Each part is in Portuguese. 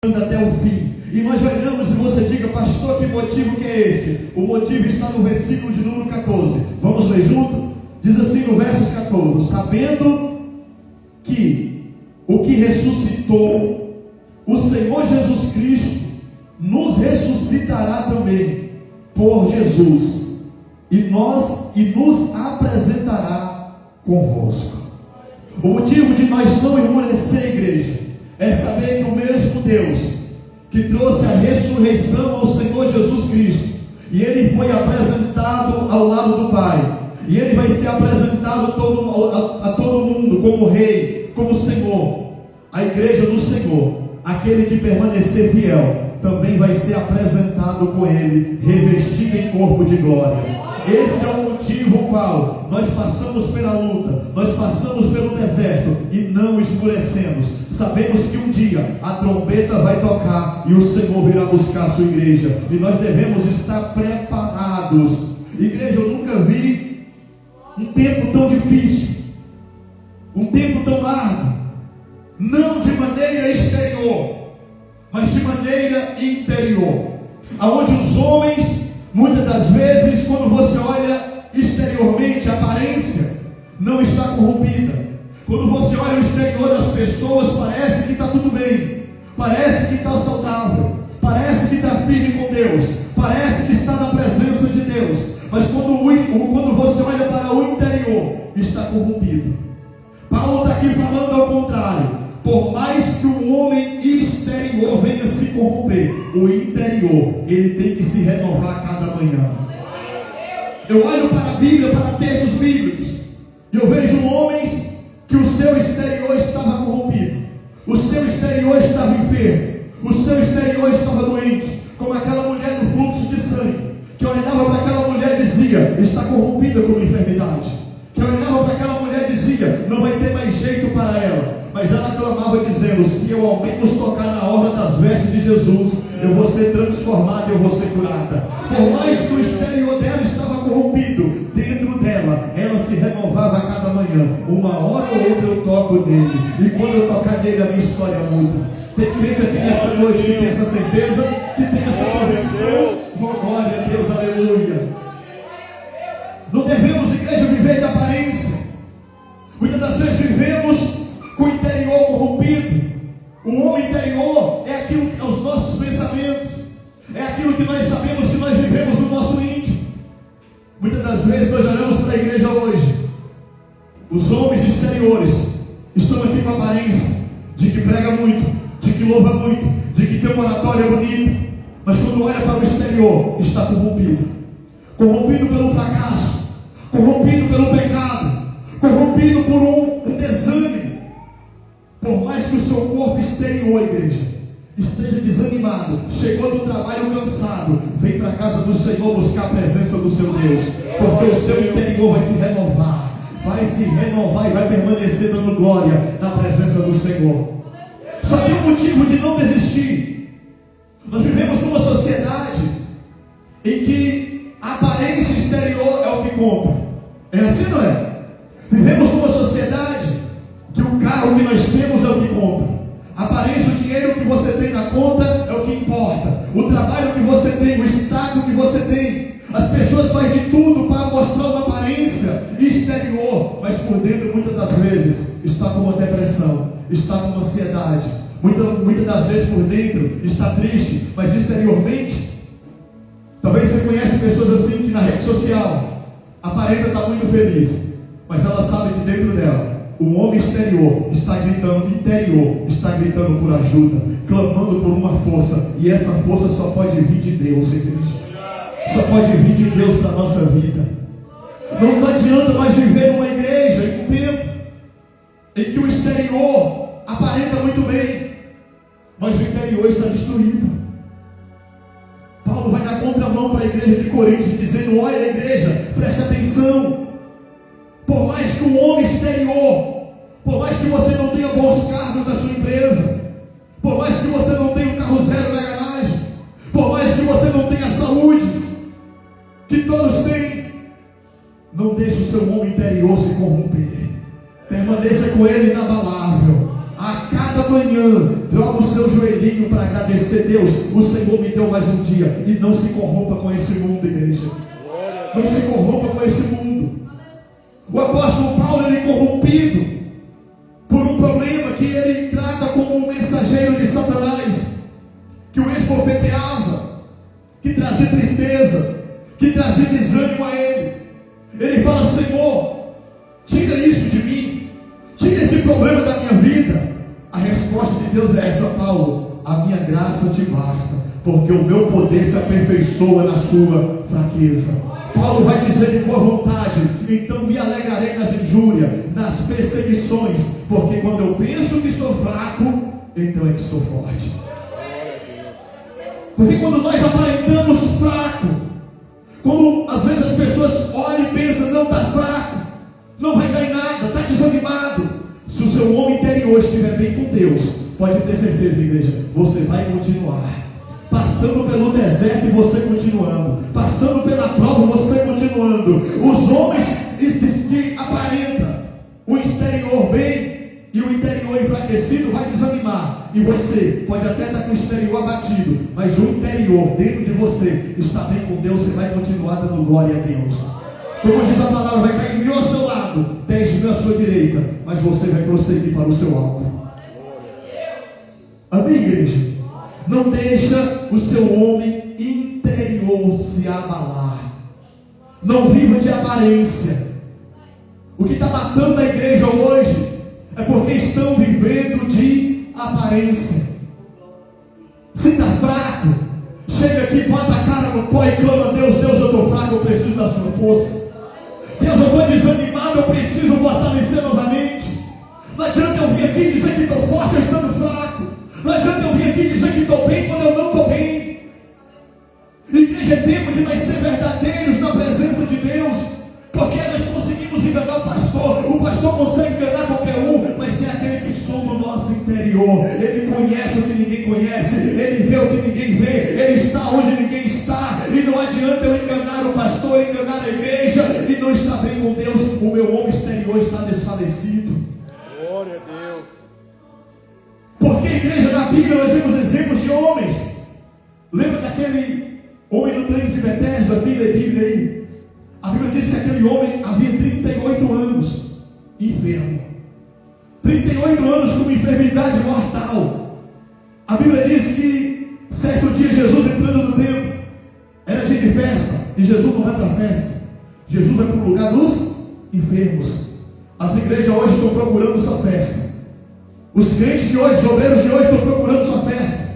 até o fim. E nós olhamos e você diga, pastor, que motivo que é esse? O motivo está no versículo de número 14. Vamos ler junto? Diz assim no verso 14: sabendo que o que ressuscitou o Senhor Jesus Cristo nos ressuscitará também por Jesus e nos apresentará convosco. O motivo de nós não esmorecer, igreja, é saber que o mesmo Deus que trouxe a ressurreição ao Senhor Jesus Cristo, e Ele foi apresentado ao lado do Pai, e Ele vai ser apresentado a todo mundo como Rei, como Senhor. A igreja do Senhor, aquele que permanecer fiel, também vai ser apresentado com Ele, revestido em corpo de glória. Esse é o motivo qual nós passamos pela luta, nós passamos pelo deserto e não esmorecemos. Sabemos que um dia a trombeta vai tocar e o Senhor virá buscar a sua igreja, e nós devemos estar preparados. Igreja, eu nunca vi um tempo tão difícil, um tempo tão árduo, não de maneira exterior, mas de maneira interior, aonde os homens, muitas das vezes, quando você olha exteriormente, a aparência não está corrompida. Quando você olha o exterior das pessoas, parece que está tudo bem, parece que está saudável, parece que está firme com Deus, parece que está na presença de Deus. Mas quando você olha para o interior, está corrompido. Paulo está aqui falando ao contrário. Por mais que o homem exterior venha se corromper, o interior, ele tem que se renovar a cada manhã. Eu olho para a Bíblia, para textos bíblicos, e eu vejo homens que o seu exterior estava corrompido, o seu exterior estava enfermo, o seu exterior estava doente, como aquela mulher do fluxo de sangue, que olhava para aquela mulher e dizia, está corrompida com enfermidade, que olhava para aquela mulher e dizia, não vai ter mais jeito para ela. Mas ela clamava dizendo, se eu ao menos tocar na orla das vestes de Jesus, eu vou ser transformada, eu vou ser curada. Por mais que o exterior dela estava corrompido, dentro dela, ela se renovava a cada manhã. Uma hora ou outra eu toco nele, e quando eu tocar nele, a minha história muda. Tem crente aqui nessa noite que tem essa certeza, que tem essa convicção. Oh, glória a Deus, aleluia. Não devemos, igreja, viver de aparência. Muitas das vezes vivemos com o interior corrompido. O homem interior é aquilo que é os nossos pensamentos, é aquilo que nós sabemos que nós vivemos no nosso íntimo. Muitas das vezes nós olhamos para a igreja hoje, os homens exteriores estão aqui com a aparência de que prega muito, de que louva muito, de que tem uma oratória bonita, mas quando olha para o exterior, está corrompido. Corrompido pelo fracasso, corrompido pelo pecado, corrompido por um desânimo. Por mais que o seu corpo exterior, igreja, esteja desanimado, chegou do trabalho cansado, vem para a casa do Senhor buscar a presença do seu Deus, porque o seu interior vai se renovar e vai permanecer dando glória na presença do Senhor. Só tem um motivo de não desistir. Nós vivemos numa sociedade em que a aparência exterior é o que conta. É assim, não é? Vivemos numa sociedade que o carro que nós temos é o que conta, a aparência, o dinheiro que você tem na conta é o que importa, o trabalho que você tem, o status que você tem. As pessoas fazem de tudo para mostrar uma aparência exterior, mas por dentro muitas das vezes está com uma depressão, está com uma ansiedade, muitas das vezes por dentro está triste, mas exteriormente, talvez você conhece pessoas assim que na rede social aparenta estar muito feliz, mas ela sabe que dentro dela o homem exterior está gritando por ajuda, clamando por uma força, e essa força só pode vir de Deus, igreja. Só pode vir de Deus para a nossa vida. Não adianta nós viver numa igreja em um tempo em que o exterior aparenta muito bem, mas o interior está destruído. Paulo vai na contramão para a igreja de Corinto, dizendo, olha a igreja, preste atenção. Por mais que o homem exterior, por mais que você não tenha bons cargos na sua empresa, por mais que você não tenha um carro zero na garagem, por mais que você não tenha saúde, que todos têm, não deixe o seu homem interior se corromper. Permaneça com ele inabalável. a cada manhã, droga o seu joelhinho para agradecer. Deus, o Senhor me deu mais um dia. E não se corrompa com esse mundo, igreja. Não se corrompa com esse mundo. O apóstolo Paulo, ele é corrompido por um problema que ele trata como um mensageiro de Satanás, que o esbofeteava, que trazia tristeza, que trazia desânimo a ele. Ele fala: Senhor, tira isso de mim, tira esse problema da minha vida. A resposta de Deus é essa: Paulo, a minha graça te basta, porque o meu poder se aperfeiçoa na sua fraqueza. Paulo vai dizer de boa vontade: então me alegrarei nas injúrias, nas perseguições, porque quando eu penso que estou fraco, então é que estou forte. Porque quando nós aparentamos fraco, quando às vezes as pessoas olham e pensam: não, está fraco, não vai dar em nada, está desanimado. Se o seu homem interior estiver bem com Deus, pode ter certeza, igreja, você vai continuar. Passando pelo deserto e você continuando, passando pela prova você continuando. Os homens que aparentam o exterior bem e o interior enfraquecido vai desanimar. E você pode até estar com o exterior abatido, mas o interior dentro de você está bem com Deus. Você vai continuar dando glória a Deus. Como diz a palavra, vai cair 1000 ao seu lado, 10.000 à sua direita, mas você vai prosseguir para o seu alvo. Amém, igreja? Não deixa o seu homem interior se abalar. Não viva de aparência. O que está matando a igreja hoje é porque estão vivendo de aparência. Se está fraco, chega aqui, bota a cara no pó e clama: Deus, Deus, eu estou fraco, eu preciso da sua força. Deus, eu estou desanimado, eu preciso fortalecer novamente. Não adianta eu vir aqui dizer que estou forte, eu estando fraco. Não adianta eu vir aqui dizer que estou bem quando eu não estou bem. Igreja, é tempo de nós ser verdadeiros na presença de Deus, porque nós conseguimos enganar o pastor consegue enganar qualquer um, mas tem aquele que soma o nosso interior. Ele conhece o que ninguém conhece, ele vê o que ninguém vê, ele está onde ninguém está. E não adianta eu enganar o pastor, enganar a igreja e não estar bem com Deus. O meu homem exterior está desfalecido. Glória a Deus. Porque, igreja, na Bíblia nós vemos exemplos de homens. Lembra daquele homem no tanque de Betesda? A Bíblia aí. A Bíblia diz que aquele homem havia 38 anos enfermo. 38 anos com uma enfermidade mortal. A Bíblia diz que certo dia Jesus entrando no templo, era dia de festa, e Jesus não vai para a festa. Jesus vai para o lugar dos enfermos. As igrejas hoje estão procurando sua festa. Os crentes de hoje, os obreiros de hoje estão procurando sua festa.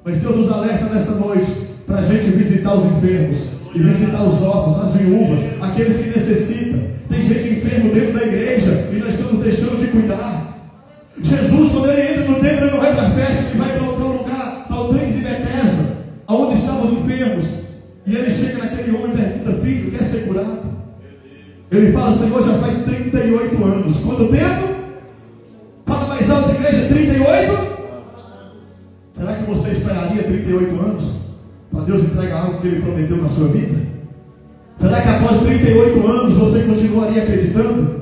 Mas Deus nos alerta nessa noite para a gente visitar os enfermos e visitar os órfãos, as viúvas, aqueles que necessitam. Tem gente enfermo dentro da igreja e nós estamos deixando de cuidar. Jesus, quando ele entra no templo, ele não vai para a festa, ele vai para o lugar, para o tanque de Betesda, onde estavam os enfermos. E ele chega naquele homem e pergunta: filho, quer ser curado? Ele fala: Senhor, já faz 38 anos. Quanto tempo? Fala mais alto, igreja: 38? Será que você esperaria 38 anos para Deus entregar algo que Ele prometeu na sua vida? Será que após 38 anos você continuaria acreditando?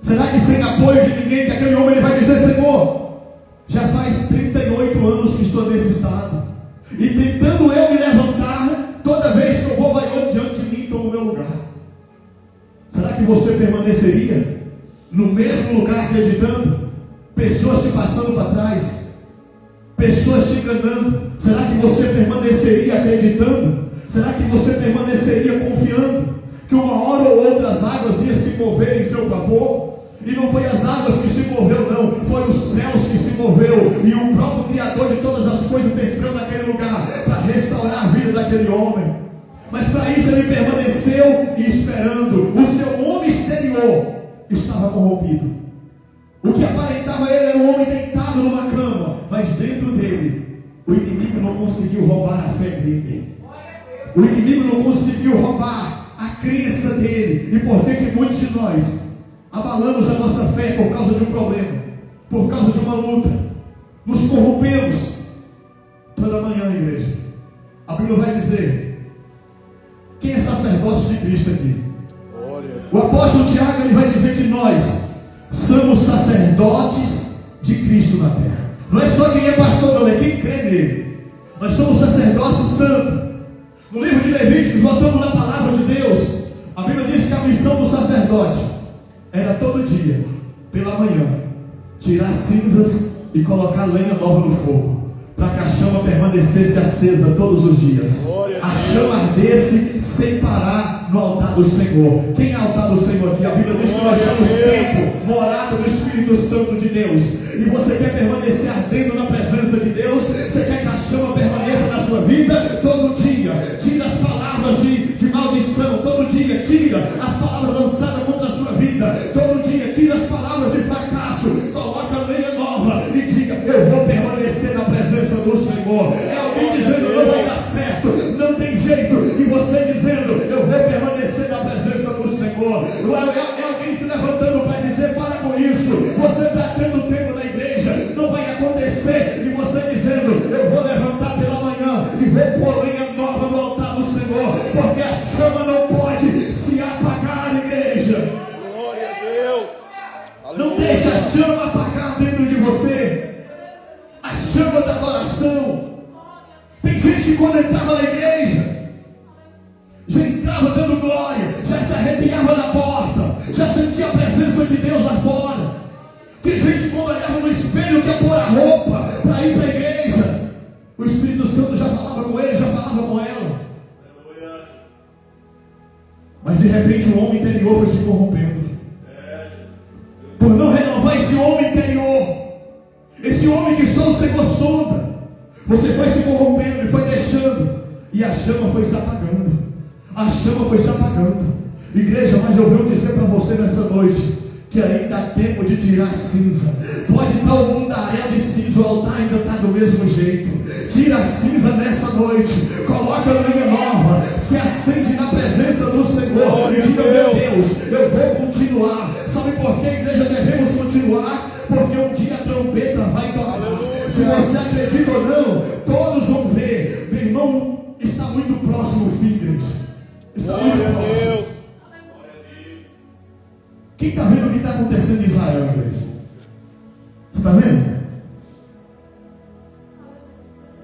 Será que sem apoio de ninguém, que aquele homem ele vai dizer: Senhor, já faz 38 anos que estou nesse estado, e tentando eu me levantar, toda vez que eu vou, vai outro diante de mim e toma o meu lugar. Será que você permaneceria no mesmo lugar acreditando? Pessoas te passando para trás, pessoas te enganando. Será que você permaneceria acreditando? Será que você permaneceria confiando que uma hora ou outra as águas iam se mover em seu favor? E não foi as águas que se moveu, não, foi os céus que se moveu, e o próprio Criador de todas as coisas desceu naquele lugar para restaurar a vida daquele homem. Mas para isso ele permaneceu e esperando. O seu homem exterior estava corrompido. O que aparentava ele era um homem deitado numa cama, mas dentro dele o inimigo não conseguiu roubar a fé dele. O inimigo não conseguiu roubar a crença dele. E por que muitos de nós abalamos a nossa fé por causa de um problema, por causa de uma luta, nos corrompemos? Toda manhã, igreja, a Bíblia vai dizer: quem é sacerdócio de Cristo aqui? O apóstolo Tiago ele vai dizer que nós somos sacerdotes de Cristo na terra. Não é só quem é pastor, não, é quem crê nele. Nós somos sacerdócio santo. No livro de Levíticos, voltamos na palavra de Deus, a Bíblia diz que a missão do sacerdote era todo dia, pela manhã, tirar cinzas e colocar lenha nova no fogo, para que a chama permanecesse acesa todos os dias. A chama ardesse sem parar no altar do Senhor. Quem é o altar do Senhor aqui? A Bíblia diz que nós somos templo, morada do Espírito Santo de Deus. E você quer permanecer ardendo na presença de Deus? Você quer que a chama permaneça na sua vida? Todo dia, tira as palavras de maldição. Todo dia, tira as palavras lançadas contra a sua vida. Todo dia, tira as palavras de fracasso. Coloca a lenha nova e diga: eu vou permanecer na presença do Senhor. É alguém dizendo: não vai dar certo, não tem jeito, e você dizendo: eu vou permanecer na presença do Senhor. É alguém se levantando para dizer: para com isso, você está tendo tempo na igreja, não vai acontecer, e você dizendo: eu vou levantar pela manhã e vou pôr lenha nova no altar do Senhor, porque a chama não pode se apagar, igreja. Glória a Deus. Não deixe a chama apagar dentro de você, a chama da adoração. Tem gente que quando entrava na igreja, já entrava dando glória, já se arrepiava na porta, já sentia a presença de Deus lá fora. Tem gente que quando olhava no espelho quer pôr a roupa para ir para a igreja, o Espírito Santo já falava com ele, já falava com ela. Mas de repente o homem interior foi se corrompendo. Por não renovar esse homem interior, esse homem que só o Senhor sonda, você foi se corrompendo e foi deixando, e a chama foi se apagando. A chama foi se apagando. Igreja, mas eu venho dizer para você nessa noite que ainda há tempo de tirar cinza. Pode estar um mundaréu de cinza, o altar ainda está do mesmo jeito. Tira a cinza nessa noite, coloca a lenha nova, se acende na presença do Senhor e diga: meu Deus, eu vou continuar. Sabe por que, igreja, devemos continuar? Porque um dia a trombeta vai tocar. Se você acredita ou não, todos vão ver. Meu irmão, está muito próximo o fim, igreja. Está muito próximo. Quem está vendo o que está acontecendo em Israel, igreja? Você está vendo?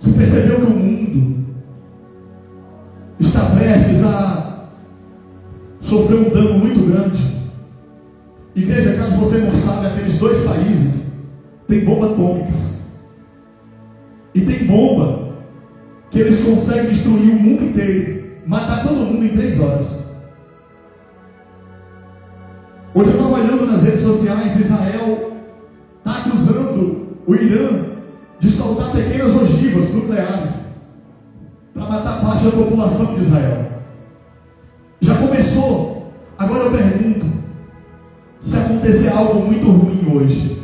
Você percebeu que o mundo está prestes a sofrer um dano muito grande? Igreja, caso você não sabe, aqueles dois países têm bombas atômicas. E tem bomba que eles conseguem destruir o mundo inteiro, matar todo mundo em 3 horas. Hoje eu estava olhando nas redes sociais, Israel está acusando o Irã de soltar pequenas ogivas nucleares para matar parte da população de Israel. Já começou. Agora eu pergunto: se acontecer algo muito ruim hoje,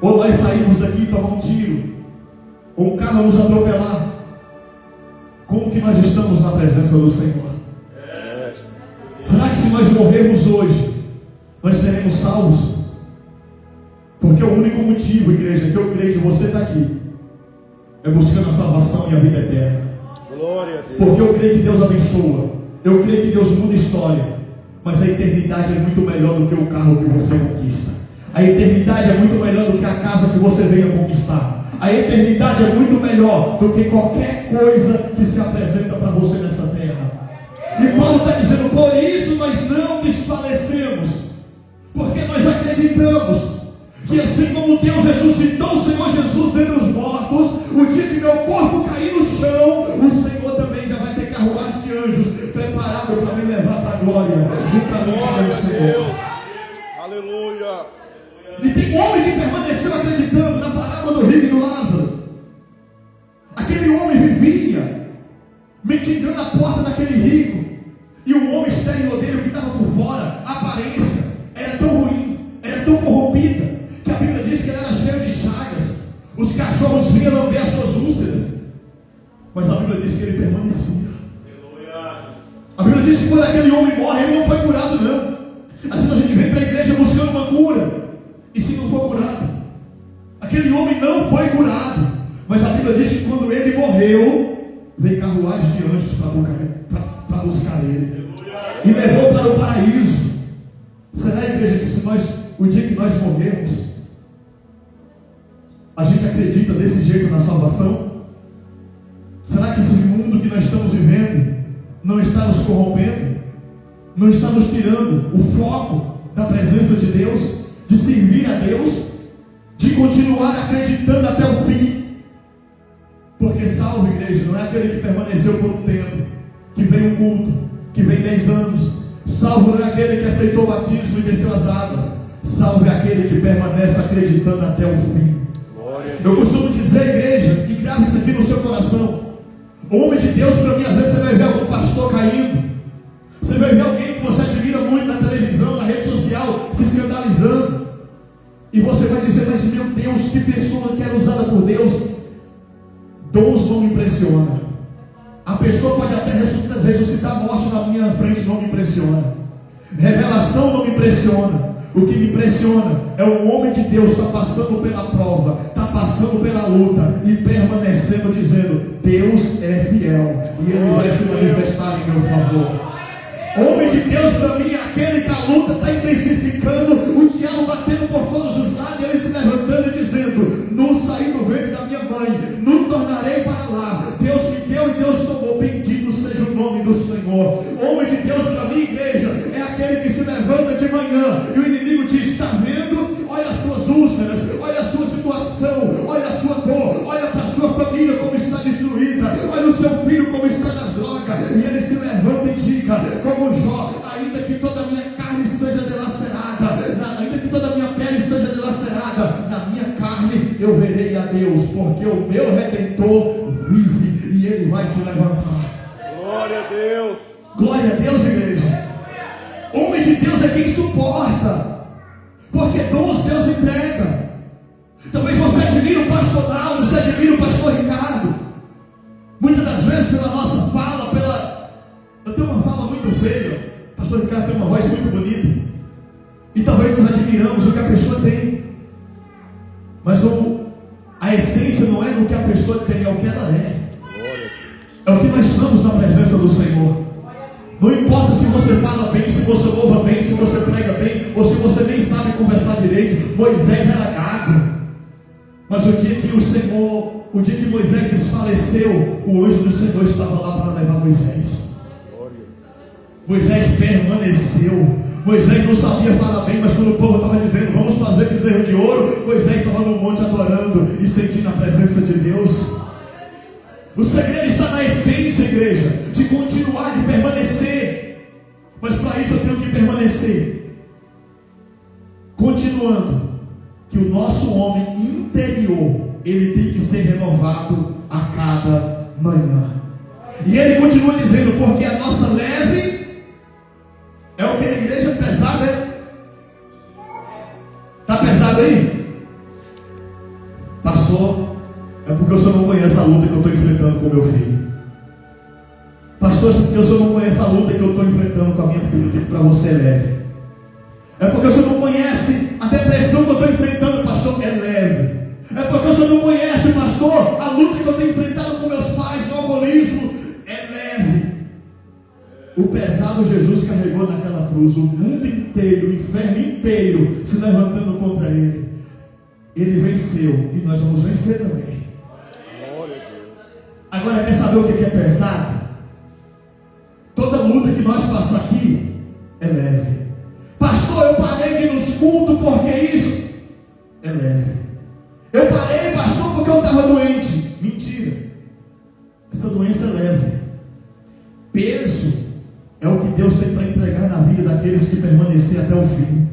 ou nós saímos daqui e tomar um tiro, ou um carro nos atropelar, como que nós estamos na presença do Senhor? Será que se nós morrermos hoje, nós seremos salvos? Porque o único motivo, igreja, que eu creio que você está aqui, é buscando a salvação e a vida eterna. Glória a Deus. Porque eu creio que Deus abençoa, eu creio que Deus muda a história, mas a eternidade é muito melhor do que o carro que você conquista. A eternidade é muito melhor do que a casa que você venha conquistar. A eternidade é muito melhor do que qualquer coisa que se apresenta para você nessa terra. E Paulo está dizendo: por isso nós não desfalecemos, porque nós acreditamos que assim como Deus ressuscitou o Senhor Jesus dentre os mortos, o dia que meu corpo cair no chão, o Senhor também já vai ter carruagem de anjos preparado para me levar para a glória, juntamente com o Senhor. Aleluia. E tem homem que permaneceu acreditando na parábola do rico e do Lázaro. Aquele homem vivia mendigando a porta daquele rico, e o homem exterior dele, que estava por fora, a aparência era tão ruim, era tão corrompida, que a Bíblia diz que ele era cheio de chagas. Os cachorros vinham lamber as suas úlceras, mas a Bíblia diz que ele permanecia. A Bíblia diz que quando aquele homem morre, ele não foi curado, não. Às vezes a gente vem para a igreja buscando uma cura, e se não for curado, aquele homem não foi curado, mas a Bíblia diz que quando ele morreu, veio carruagem de anjos para buscar ele, e levou para o paraíso. Será, igreja, que se nós, o dia que nós morrermos, realmente acredita desse jeito na salvação? Será que esse mundo que nós estamos vivendo não está nos corrompendo? Não está nos tirando o foco da presença de Deus, de servir a Deus, de continuar acreditando até o fim? Porque salvo, igreja, não é aquele que permaneceu por um tempo, que veio um culto, que veio 10 anos. Salvo não é aquele que aceitou o batismo e desceu as águas. Salvo é aquele que permanece acreditando até o fim. Eu costumo dizer, igreja, e grave isso aqui no seu coração: o homem de Deus, para mim, às vezes você vai ver algum pastor caindo, você vai ver alguém que você admira muito na televisão, na rede social, se escandalizando, e você vai dizer: mas meu Deus, que pessoa que era usada por Deus. Dons não me impressionam. A pessoa pode até ressuscitar a morte na minha frente, não me impressiona. Revelação não me impressiona. O que me impressiona é o homem de Deus está passando pela prova, está passando pela luta e permanecendo dizendo: Deus é fiel e Ele vai se manifestar em meu favor. O homem de Deus para mim é aquele que a luta está intensificando, o diabo batendo por todos os lados, e ele se levantando e dizendo: no saí do ventre da minha mãe, não tornarei para lá. Deus me deu e Deus tomou, bendito seja o nome do Senhor. O homem de Deus para mim, igreja, é aquele que se levanta de manhã e o inimigo diz: está vendo? Olha as suas úlceras, olha a sua situação, olha a sua dor, olha para a sua família como está destruída, olha o seu filho como está nas drogas. E ele se levanta e diga, como Jó: ainda que toda a minha carne seja dilacerada, ainda que toda a minha pele seja dilacerada, na minha carne eu verei a Deus, porque o meu Redentor vive e Ele vai se levantar. Glória a Deus. Glória a Deus, igreja. Homem de Deus é quem suporta, porque dons Deus entrega. Talvez você admire o pastor Naldo, você admire o pastor Ricardo, muitas das vezes pela nossa fala, eu tenho uma fala muito feia, o pastor Ricardo tem uma voz muito bonita, e talvez nós admiramos o que a pessoa tem, mas a essência não é no que a pessoa tem, é o que ela é. É o que nós somos na presença do Senhor. Não importa se você fala bem, se você louva bem, se você prega bem, ou se você nem sabe conversar direito. Moisés era gago, mas o dia que Moisés desfaleceu, o anjo do Senhor estava lá para levar Moisés. Moisés permaneceu. Moisés não sabia falar bem, mas quando o povo estava dizendo: vamos fazer bezerro de ouro, Moisés estava no monte adorando e sentindo a presença de Deus. O segredo está na essência, igreja, de continuar, de permanecer. Mas para isso eu tenho que permanecer continuando, que o nosso homem interior, ele tem que ser renovado a cada manhã. E ele continua dizendo: porque a nossa leve é o que a igreja é pesada, hein? Está pesado aí? Pastor, é porque o senhor não conhece a luta que eu estou enfrentando com meu filho. Pastor, é porque o senhor não conhece a luta que eu estou enfrentando com a minha filha. Eu digo para você: é leve. É porque o senhor não conhece a depressão que eu estou enfrentando, pastor, é leve. É porque o senhor não conhece, pastor, a luta que eu estou enfrentando com meus pais, no alcoolismo, é leve. O pesado Jesus carregou naquela cruz, o mundo inteiro, o inferno inteiro se levantando contra ele. Ele venceu e nós vamos vencer também. Glória a Deus. Agora, quer saber o que é pesado? Toda luta que nós passamos aqui é leve. Pastor, eu parei de ir nos cultos porque isso é leve. Eu parei, pastor, porque eu estava doente. Mentira. Essa doença é leve. Peso é o que Deus tem para entregar na vida daqueles que permanecer até o fim.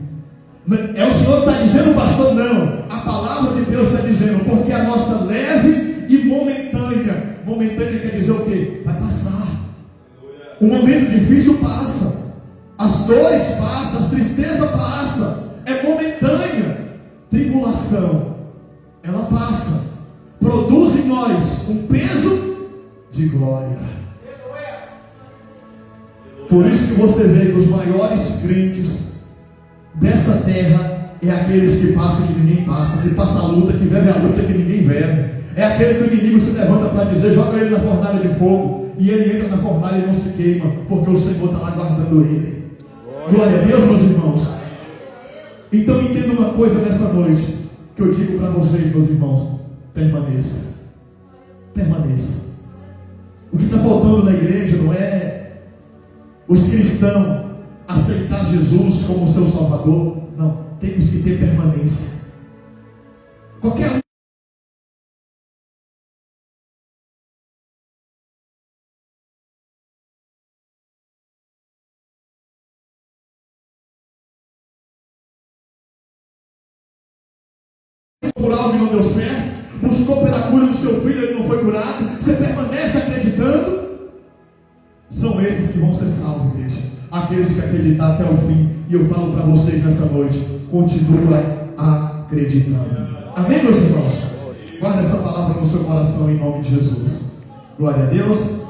É o Senhor que está dizendo, pastor? Não. A palavra de Deus está dizendo: porque a nossa leve e momentânea. Momentânea quer dizer o quê? Vai passar. O momento difícil passa. As dores passam, as tristezas passam. É momentânea. Tribulação, ela passa. Produz em nós um peso de glória. Por isso que você vê que os maiores crentes dessa terra é aqueles que passam que ninguém passa, que passa a luta, que vive a luta que ninguém vive. É aquele que o inimigo se levanta para dizer: joga ele na fornalha de fogo, e ele entra na fornalha e não se queima, porque o Senhor está lá guardando ele. Glória a Deus, meus irmãos. Então entenda uma coisa nessa noite, que eu digo para vocês, meus irmãos: permaneça. Permaneça. O que está faltando na igreja não é os cristãos aceitar Jesus como seu Salvador. Não, temos que ter permanência. Qualquer um por algo e não deu certo, buscou pela cura do seu filho, ele não foi curado, você permanece acreditando. São esses que vão ser salvos, igreja. Aqueles que acreditar até o fim. E eu falo para vocês nessa noite: continua acreditando. Amém, meus irmãos? Guarda essa palavra no seu coração em nome de Jesus. Glória a Deus.